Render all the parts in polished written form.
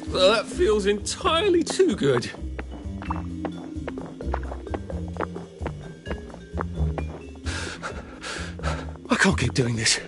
Well, that feels entirely too good. I can't keep doing this.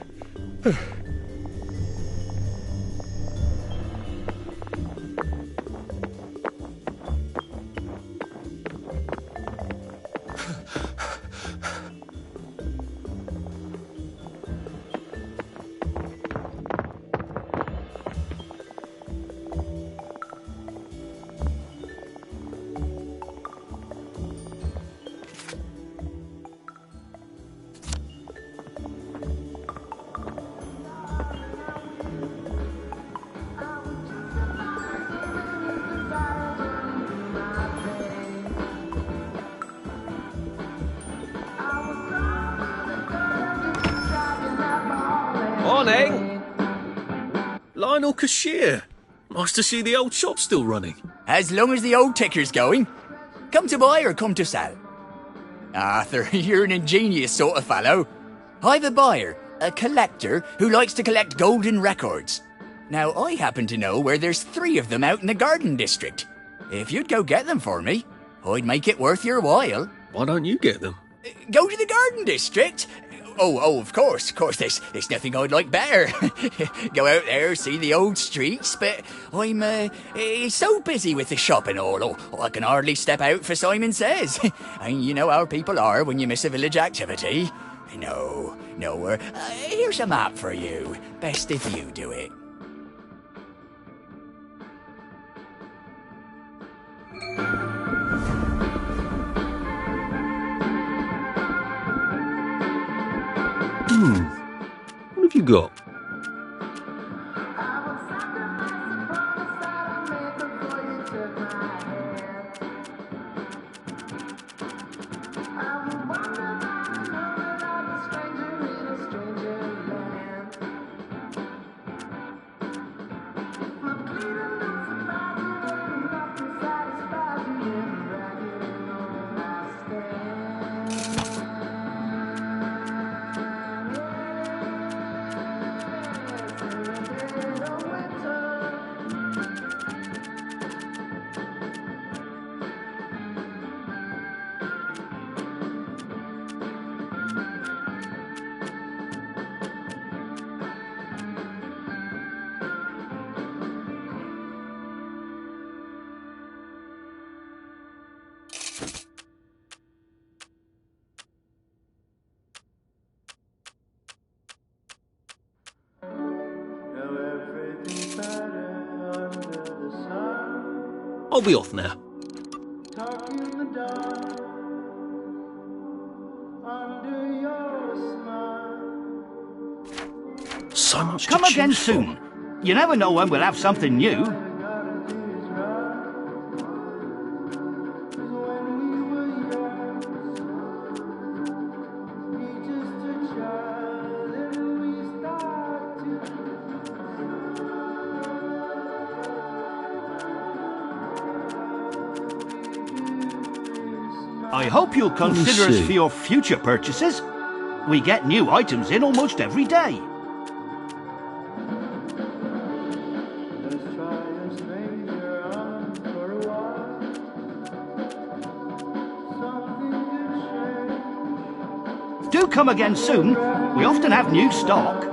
Morning! Lionel Cashier. Nice to see the old shop still running. As long as the old ticker's going. Come to buy or come to sell? Arthur, you're an ingenious sort of fellow. I've a buyer, a collector, who likes to collect golden records. Now, I happen to know where there's 3 of them out in the Garden District. If you'd go get them for me, I'd make it worth your while. Why don't you get them? Go to the Garden District? Oh, of course, there's nothing I'd like better. Go out there, see the old streets, but I'm so busy with the shop and all, I can hardly step out for Simon Says. And you know how people are when you miss a village activity. No, here's a map for you. Best if you do it. What have you got? I'll be off now. So much to Come again choose soon. from. You never know when we'll have something new. I hope you'll consider us for your future purchases. We get new items in almost every day. Do come again soon. We often have new stock.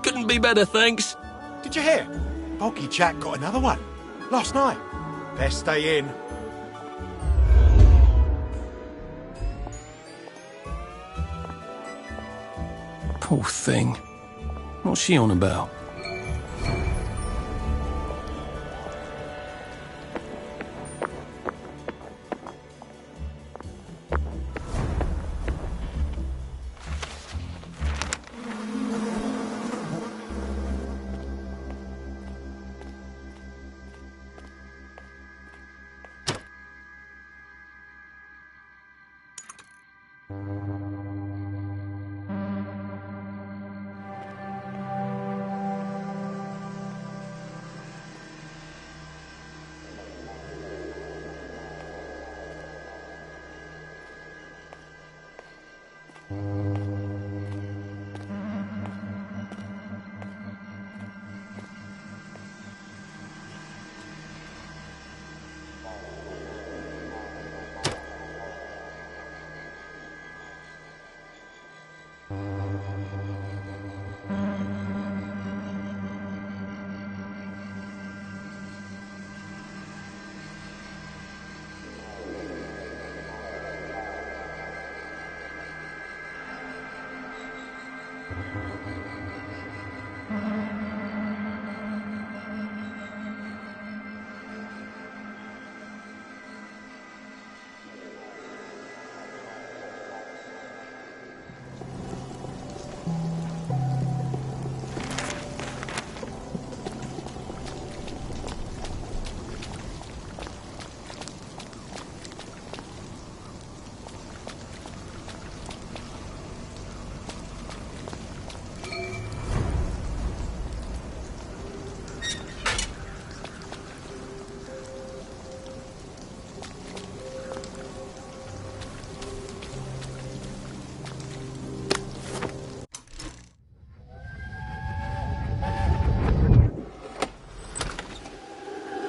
Couldn't be better, thanks. Did you hear? Bulky Jack got another one. Last night. Best stay in. Poor thing. What's she on about?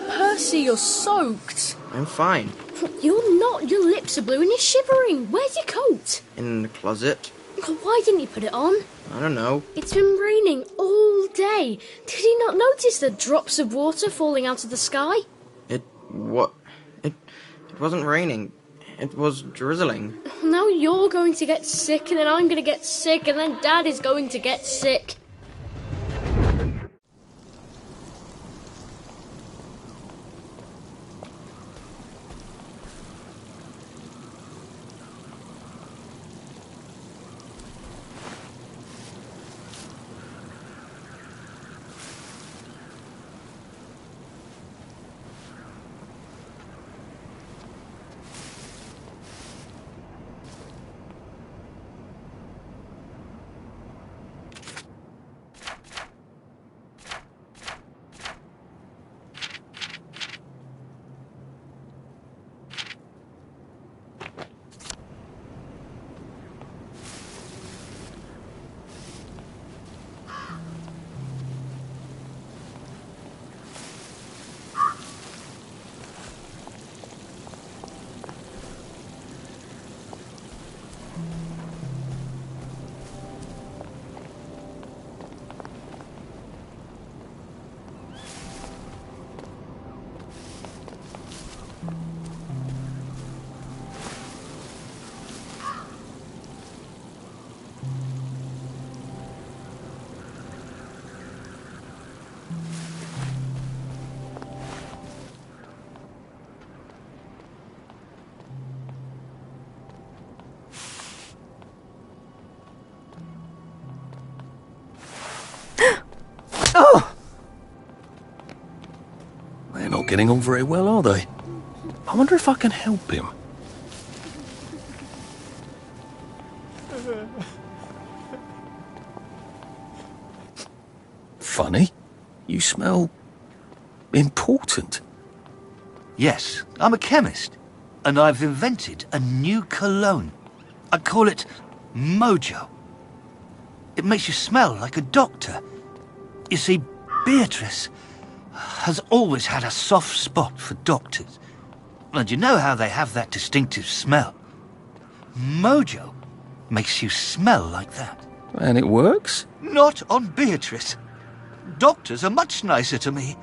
Percy, you're soaked. I'm fine. You're not. Your lips are blue and you're shivering. Where's your coat? In the closet. Why didn't you put it on? I don't know. It's been raining all day. Did you not notice the drops of water falling out of the sky? It wasn't raining. It was drizzling. Now you're going to get sick, and then I'm going to get sick, and then Dad is going to get sick. Oh! They're not getting on very well, are they? I wonder if I can help him. Funny. You smell important. Yes, I'm a chemist, and I've invented a new cologne. I call it Mojo. It makes you smell like a doctor. You see, Beatrice has always had a soft spot for doctors. And you know how they have that distinctive smell? Mojo makes you smell like that. And it works? Not on Beatrice. Doctors are much nicer to me,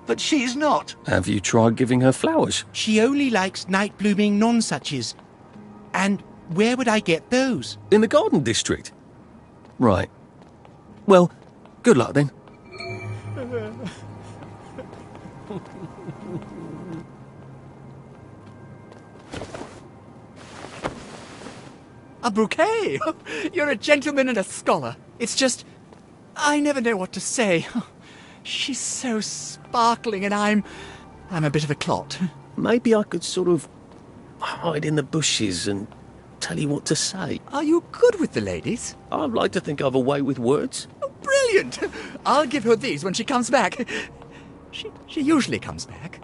but she's not. Have you tried giving her flowers? She only likes night-blooming nonsuches. And where would I get those? In the garden district? Right. Well, good luck then. A bouquet? You're a gentleman and a scholar. It's just, I never know what to say. She's so sparkling and I'm a bit of a clot. Maybe I could sort of hide in the bushes and tell you what to say. Are you good with the ladies? I'd like to think I've a way with words. Oh, brilliant! I'll give her these when she comes back. She usually comes back.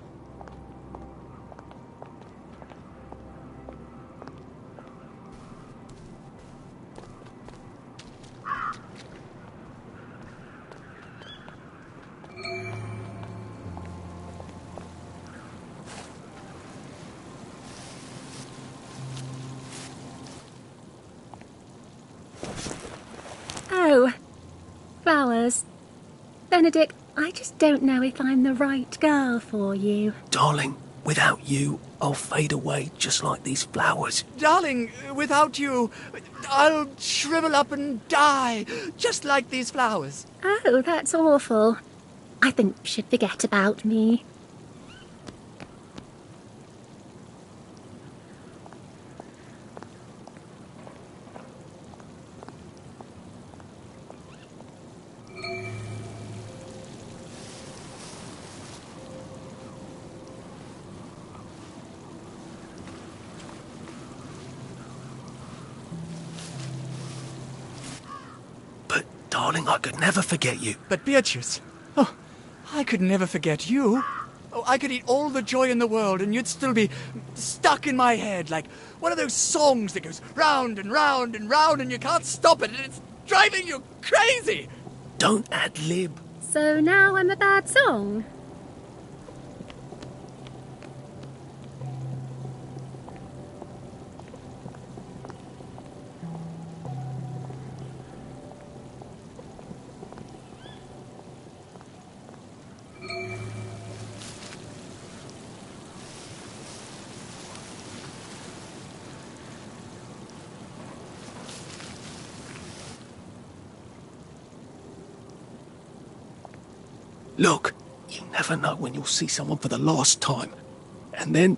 Oh, flowers. Benedict, I just don't know if I'm the right girl for you. Darling, without you, I'll fade away just like these flowers. Darling, without you, I'll shrivel up and die, just like these flowers. Oh, that's awful. I think you should forget about me. But, darling, I could never forget you. But Beatrice, oh, I could never forget you. Oh, I could eat all the joy in the world and you'd still be stuck in my head like one of those songs that goes round and round and round and you can't stop it and it's driving you crazy. Don't ad-lib. So now I'm a bad song? Look, you never know when you'll see someone for the last time. And then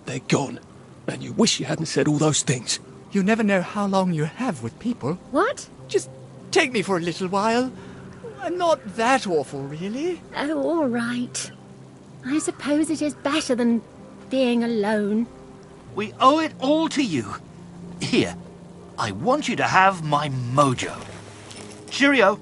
they're gone. And you wish you hadn't said all those things. You never know how long you have with people. What? Just take me for a little while. I'm not that awful, really. Oh, all right. I suppose it is better than being alone. We owe it all to you. Here, I want you to have my mojo. Cheerio.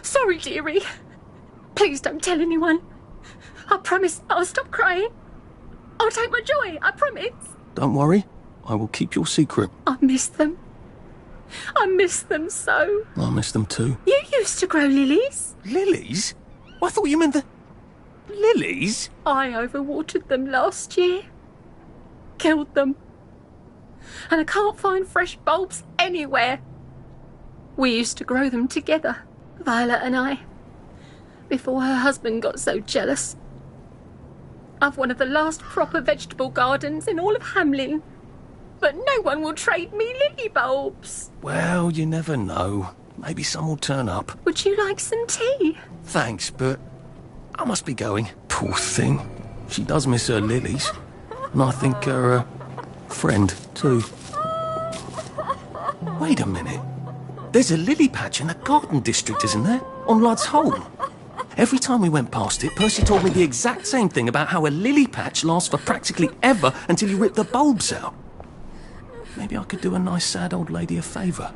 Sorry, dearie. Please don't tell anyone. I promise I'll stop crying. I'll take my joy, I promise. Don't worry, I will keep your secret. I miss them. I miss them so. I miss them too. You used to grow lilies. Lilies? I thought you meant the... Lilies? I overwatered them last year. Killed them. And I can't find fresh bulbs anywhere. We used to grow them together, Violet and I, before her husband got so jealous. I've one of the last proper vegetable gardens in all of Hamlin, but no one will trade me lily bulbs. Well, you never know. Maybe some will turn up. Would you like some tea? Thanks, but I must be going. Poor thing. She does miss her lilies. And I think her friend, too. Wait a minute. There's a lily patch in the garden district, isn't there? On Lud's Hole. Every time we went past it, Percy told me the exact same thing about how a lily patch lasts for practically ever until you rip the bulbs out. Maybe I could do a nice sad old lady a favour.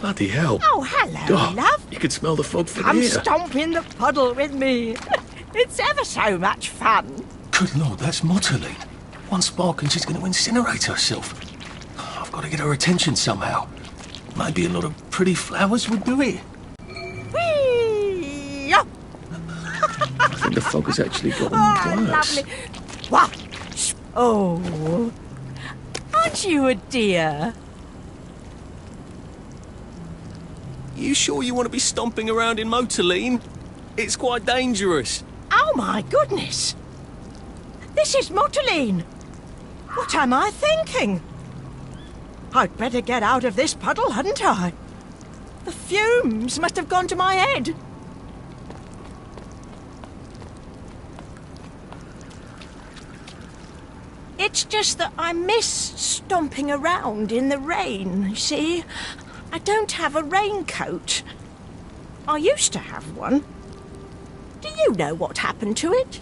Bloody hell. Oh, hello, love. You could smell the fog from Come here. stomp in the puddle with me. It's ever so much fun. Good Lord, that's Motterline. One spark and she's going to incinerate herself. I've got to get her attention somehow. Maybe a lot of pretty flowers would do it. Whee! I think the fog has actually gotten worse. Lovely. What? Oh, aren't you a dear? You sure you want to be stomping around in Motorline? It's quite dangerous. Oh, my goodness. This is Motorline. What am I thinking? I'd better get out of this puddle, hadn't I? The fumes must have gone to my head. It's just that I miss stomping around in the rain, you see? I don't have a raincoat. I used to have one. Do you know what happened to it?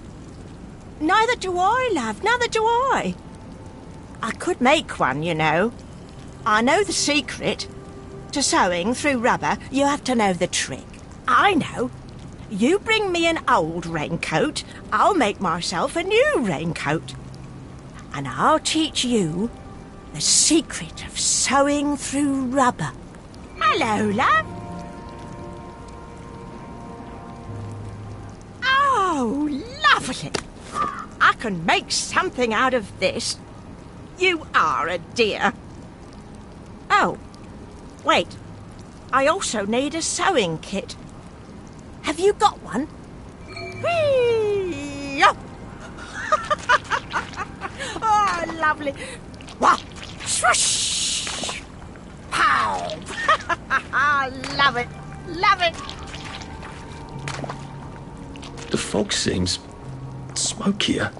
Neither do I, love, neither do I. I could make one, you know. I know the secret. To sewing through rubber, you have to know the trick. I know. You bring me an old raincoat, I'll make myself a new raincoat. And I'll teach you the secret of sewing through rubber. Hello, love. Oh, lovely. I can make something out of this. You are a dear. Oh, wait. I also need a sewing kit. Have you got one? Whee! Oh, lovely. Wah! Swoosh! Pow! Love it. Love it. The fog seems smokier.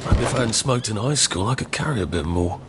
Maybe if I hadn't smoked in high school, I could carry a bit more.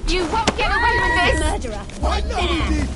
You won't get away with this! Murderer! I know he did!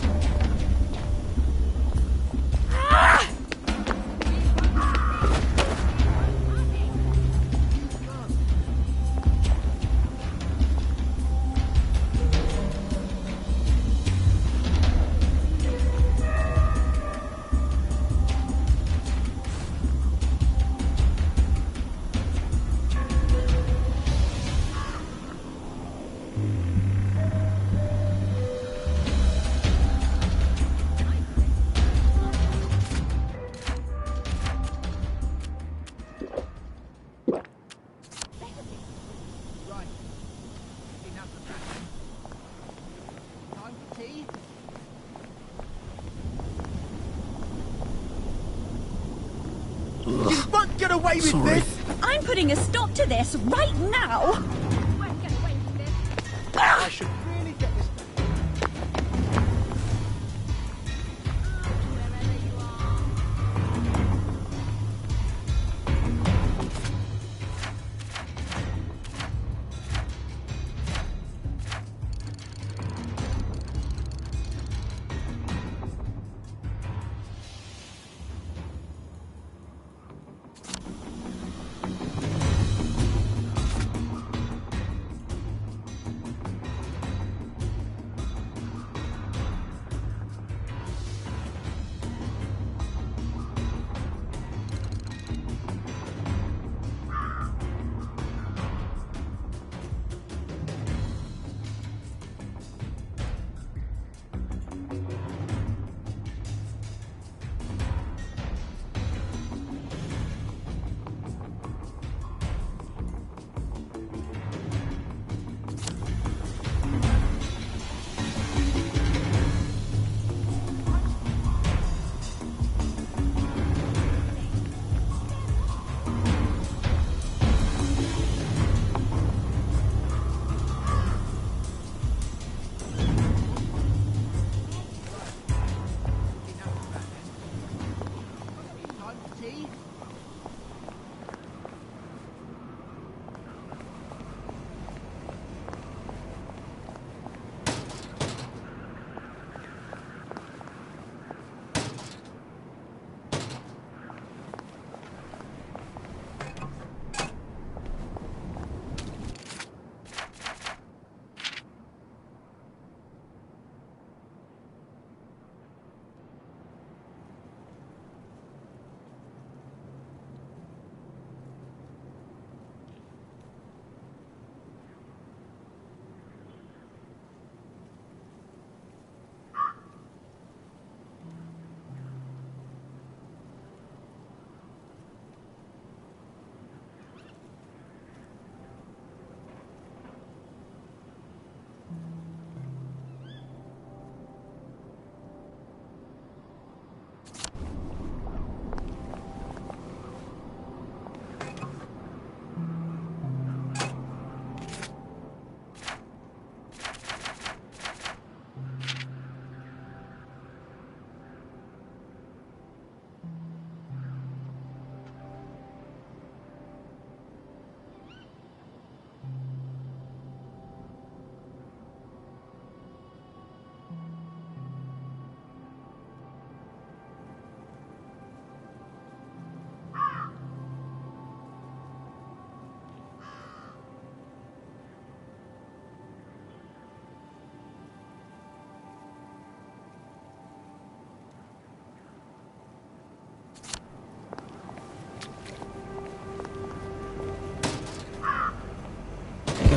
You won't get away with this! I'm putting a stop to this right now! I should really get this.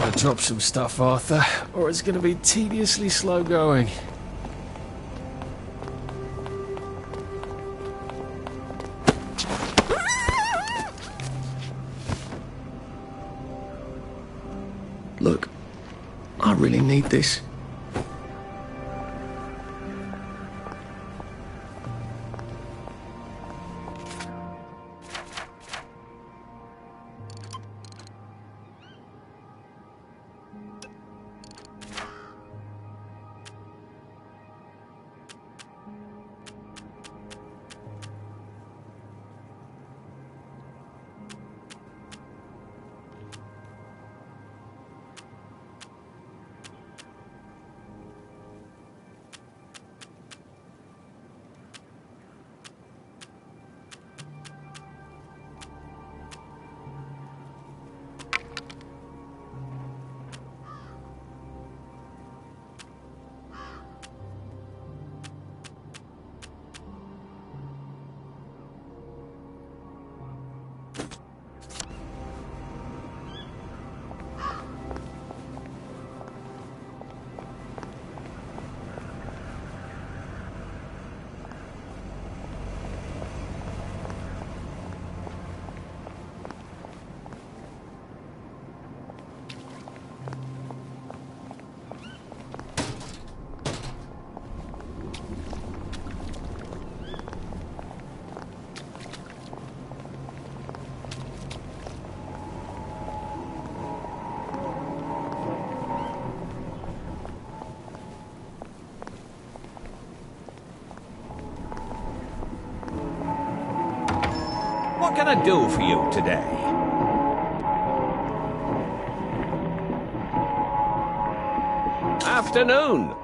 Gotta drop some stuff, Arthur, or it's gonna be tediously slow going. Look, I really need this. What can I do for you today? Afternoon.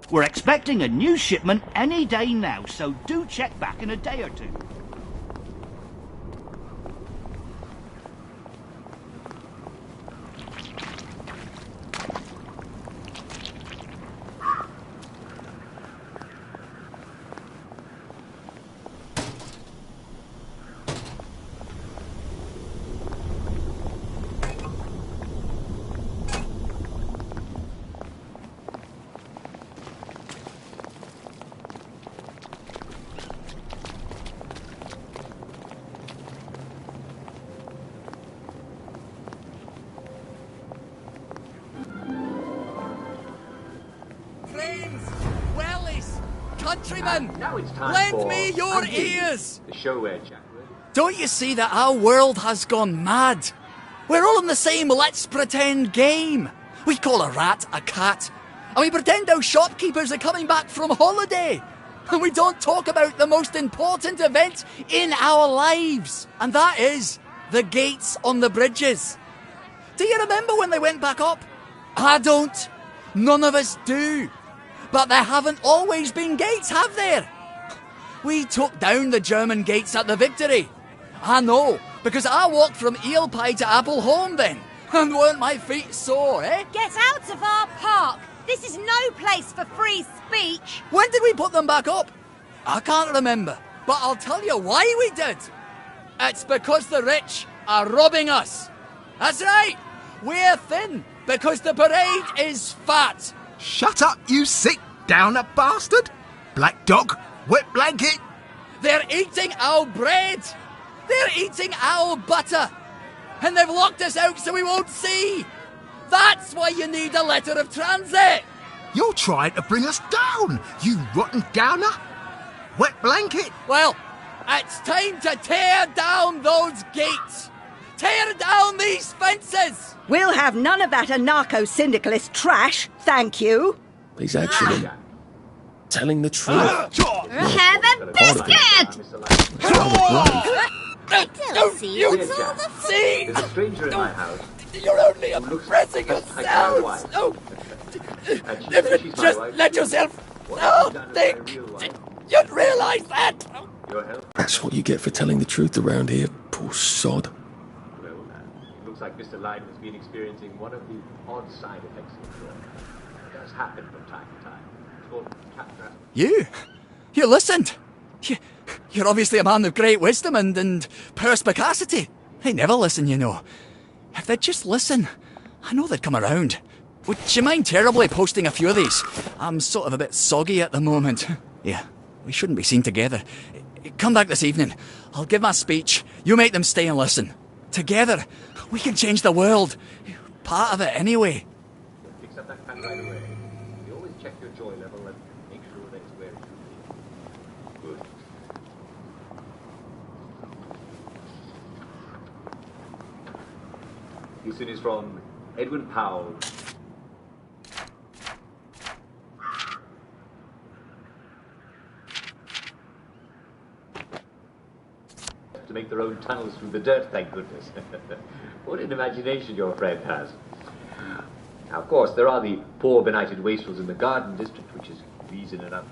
We're expecting a new shipment any day now, so do check back in a day or two. Countrymen, now it's time lend for me your ears! The show where Jack. Don't you see that our world has gone mad? We're all in the same let's pretend game. We call a rat a cat, and we pretend our shopkeepers are coming back from holiday. And we don't talk about the most important event in our lives, and that is the gates on the bridges. Do you remember when they went back up? I don't. None of us do. But there haven't always been gates, have there? We took down the German gates at the Victory. I know, because I walked from Eel Pie to Appleholme then. And weren't my feet sore, eh? Get out of our park! This is no place for free speech! When did we put them back up? I can't remember, but I'll tell you why we did. It's because the rich are robbing us. That's right, we're thin because the parade is fat. Shut up, you sick downer bastard! Black dog, wet blanket! They're eating our bread! They're eating our butter! And they've locked us out so we won't see! That's why you need a letter of transit! You're trying to bring us down, you rotten downer! Wet blanket! Well, it's time to tear down those gates! Tear down these fences! We'll have none of that anarcho-syndicalist trash, thank you. He's actually telling the truth. Have a biscuit! Don't you see? There's a stranger in my house. You're only oppressing yourselves! Oh, if you just let yourself think, you'd realise that! That's what you get for telling the truth around here, poor sod. Looks like Mr. Lyden has been experiencing one of the odd side effects of the drug. It does happen from time to time. It's called cataract. You listened? You're obviously a man of great wisdom and perspicacity. They never listen, you know. If they'd just listen, I know they'd come around. Would you mind terribly posting a few of these? I'm sort of a bit soggy at the moment. Yeah, we shouldn't be seen together. Come back this evening. I'll give my speech. You make them stay and listen. Together, we can change the world. Part of it, anyway. Fix up that fan right away. You always check your joy level and make sure that it's where it should be. Good. This one is from Edwin Powell. To make their own tunnels through the dirt, thank goodness. What an imagination your friend has. Now, of course, there are the poor benighted wastrels in the garden district, which is reason enough.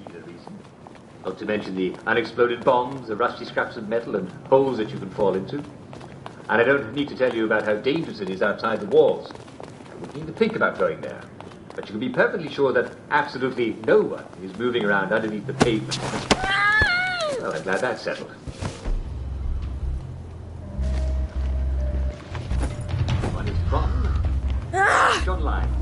Either reason. Not to mention the unexploded bombs, the rusty scraps of metal and holes that you can fall into. And I don't need to tell you about how dangerous it is outside the walls. You wouldn't need to think about going there. But you can be perfectly sure that absolutely no one is moving around underneath the pavement. Well, I'm glad that's settled. One is from John Lyon.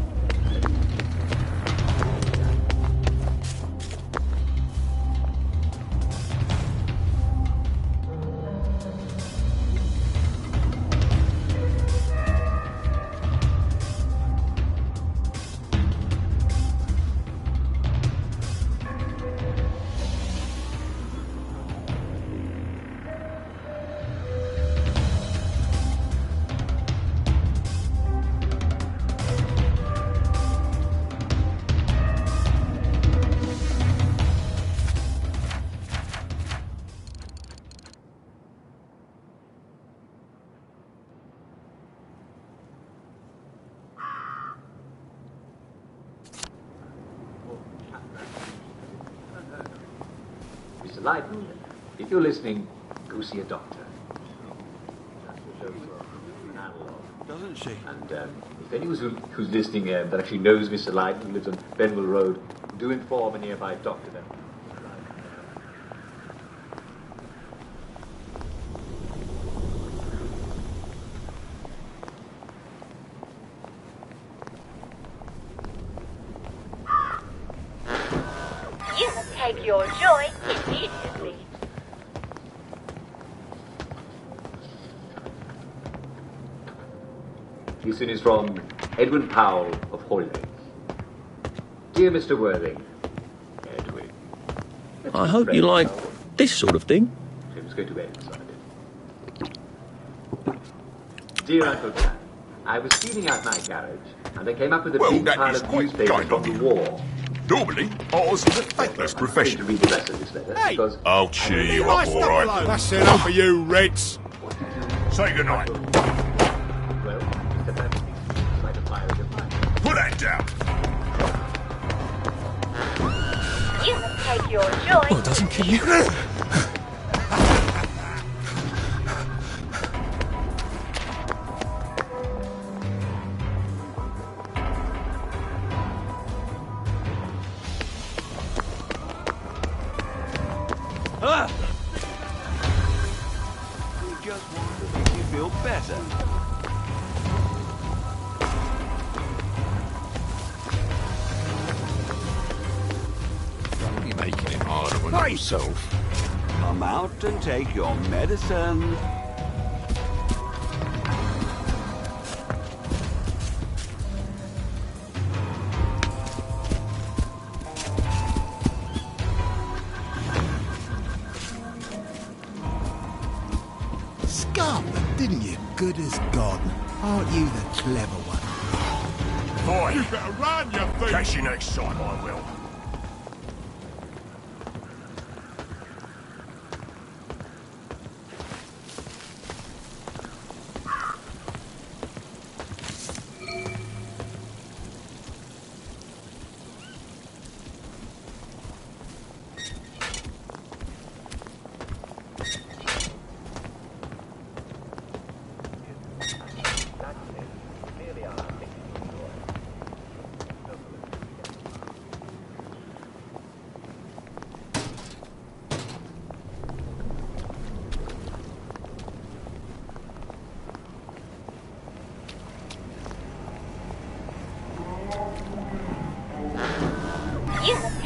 Mr. Lydon, if you're listening, go see a doctor. Doesn't she? And if anyone who's listening that actually knows Mr. Lydon, who lives on Benwell Road, do inform a nearby doctor then. You must take your joy immediately. This one is from Edwin Powell of Hoylake. Dear Mr. Worthing, Edwin. I hope you like this sort of thing. It was going to end, so I did. Dear Uncle Jack, I was cleaning out my garage, and I came up with a big pile of newspapers from the war. Normally, ours is a thankless profession. To read the rest of this letter, because I'll cheer you up, all right. That's enough for you, Reds. Say goodnight. Well, Mr. Bradley thinks like a fire is a fire. Put that down. You must take your joy. Oh, it doesn't kill you. We just want to make you feel better. You're making it harder on yourself. Come out and take your medicine. Scarlet, didn't you? Good as God. Aren't you the clever one? Boy, You better run, you thief. catch you next time, I will.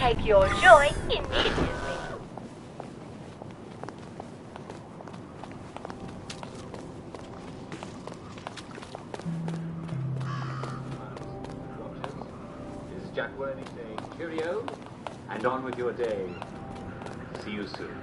take your joy immediately. This is Jack Worthy saying cheerio, and on with your day. See you soon.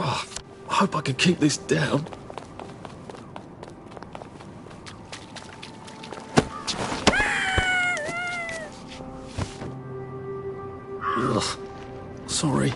Oh, I hope I can keep this down. Ugh. Sorry.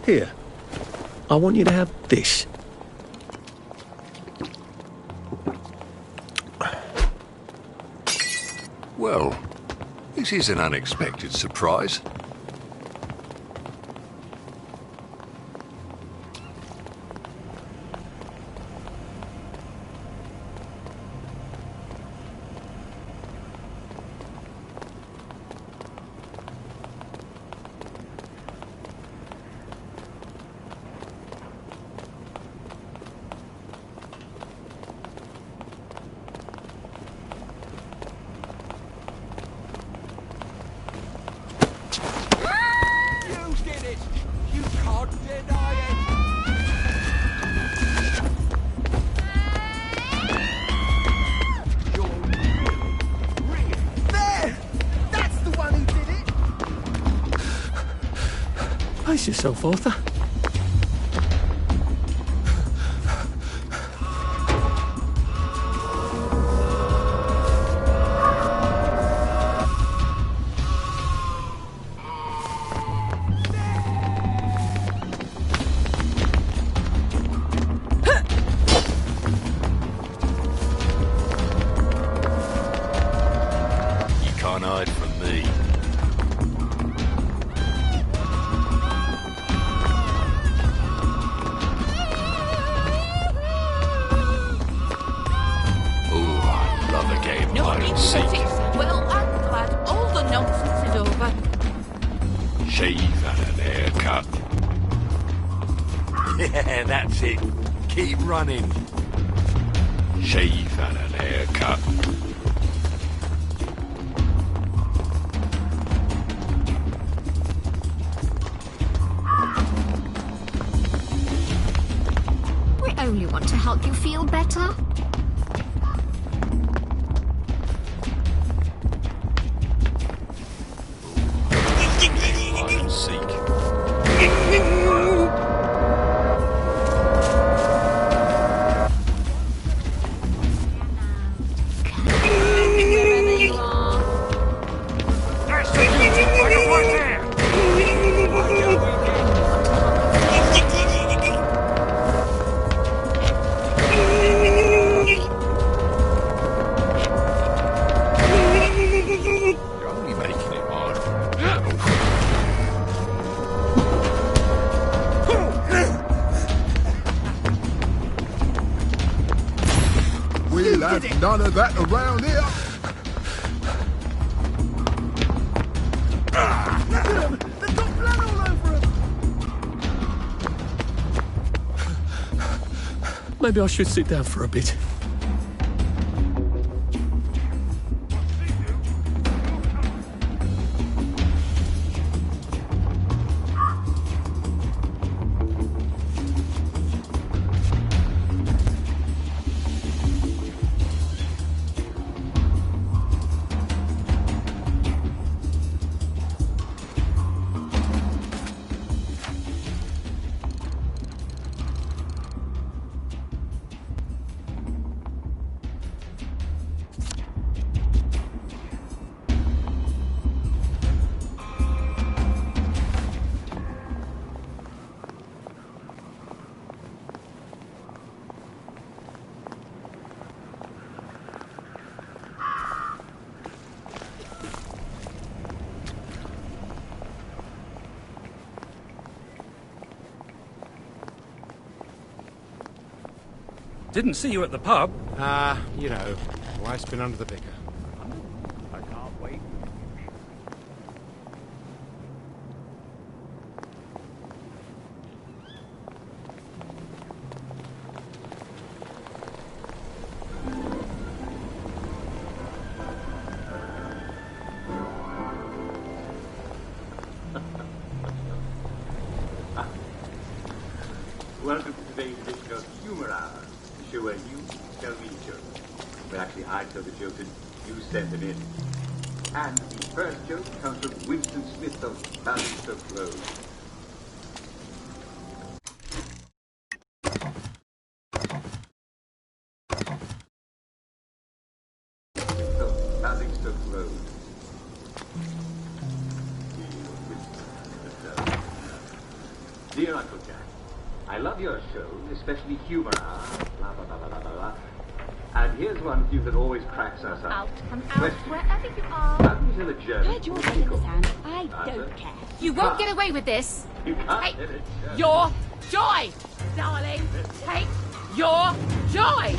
Here, I want you to have this. Well, this is an unexpected surprise. Pace yourself, Arthur. You can't hide from me. Well, I'm glad all the nonsense is over. Shave and an haircut. Yeah, that's it. Keep running. Shave and an haircut. We only want to help you feel better. have none of that around here. Look at them! They've got blood all over them! Maybe I should sit down for a bit. Didn't see you at the pub. You know, wife's been under the vicar. I can't wait. Welcome to today's edition of Humour Hour, the show where you tell me jokes. Well, actually, I tell the jokes and you send them in. And the first joke comes from Winston Smith of Basingstoke Road. So, Basingstoke Road. Dear Uncle Jack, I love your show, especially Humour Hour, blah, blah, blah, blah, blah, blah. And here's one for you that always cracks us up. Out, come out, Question. wherever you are. How do you tell a German? Heard your head in the sand. I don't care. You won't get away with this. You can't Take tell a German. your joy, darling. Take your joy.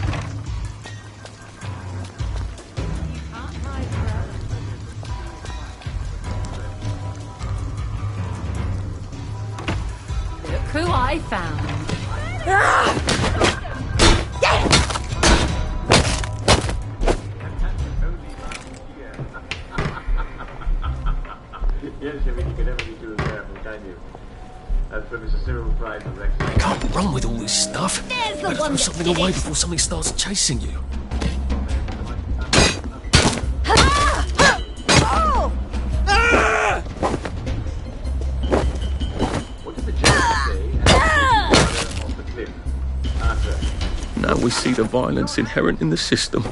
Look who I found. Yes, I mean, you can never be too careful, can you? That's from Mr. Cyril Pride of Rex. You can't run with all this stuff. There's the Better one throw that something did away it. before something starts chasing you. What did the German say? Off the cliff. Answer. Now we see the violence inherent in the system.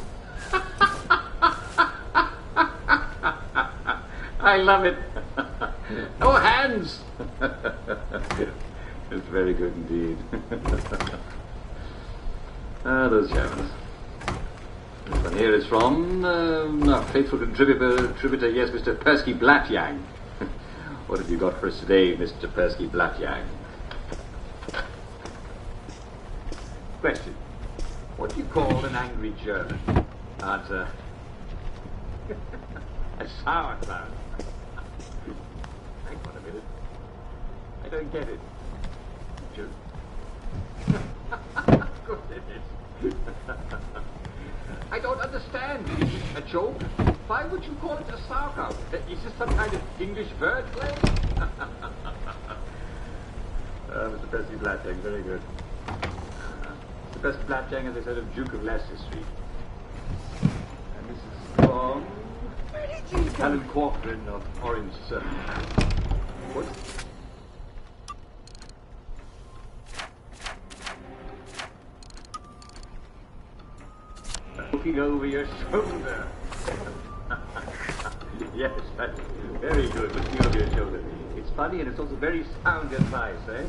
I love it. No hands. It's very good indeed. Those Germans. This one here is from our faithful contributor, yes, Mr. Persky Blatjang. What have you got for us today, Mr. Persky Blatjang? Question. What do you call an angry German? Answer. A sauerkraut. Hang on a minute. I don't get it. Of course it is. I don't understand. Is it a joke? Why would you call it a sauerkraut? Is this some kind of English bird play? Mr. Percy Blatjang, very good. Mr. Percy Blatjang, as I said, of Duke of Leicester Street. And this is from Alan Corcoran of Orange Circle. What? Looking over your shoulder. Yes, that's very good, looking over your shoulder. It's funny and it's also very sound advice, eh?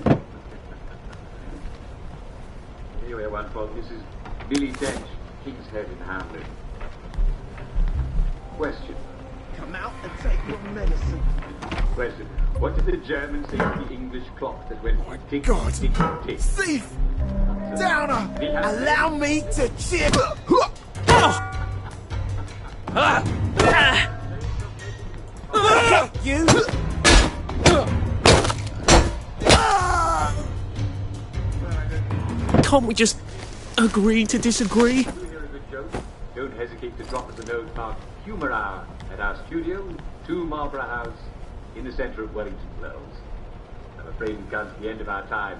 Anyway, one for Mrs. Billy Dench, King's Head in Hamlet. Question. Come out and take your medicine. Question. What did the Germans say to the English clock that went tick, God. tick, tick? Thief! Downer! We have Allow me to chip! You! Can't we just agree to disagree? Don't hesitate to drop us a note about Humour Hour at our studio, 2 Marlborough House, in the centre of Wellington Wells. I'm afraid we've come to the end of our time.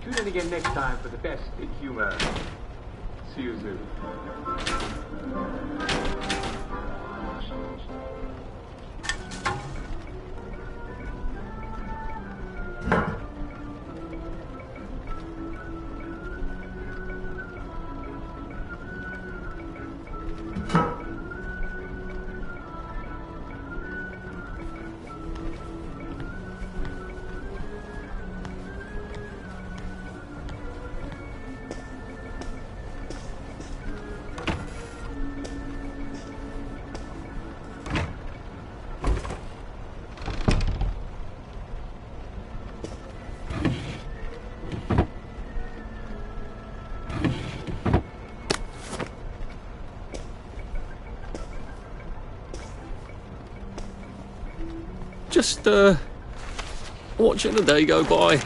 Tune in again next time for the best in humour. See you soon. Just, watching the day go by.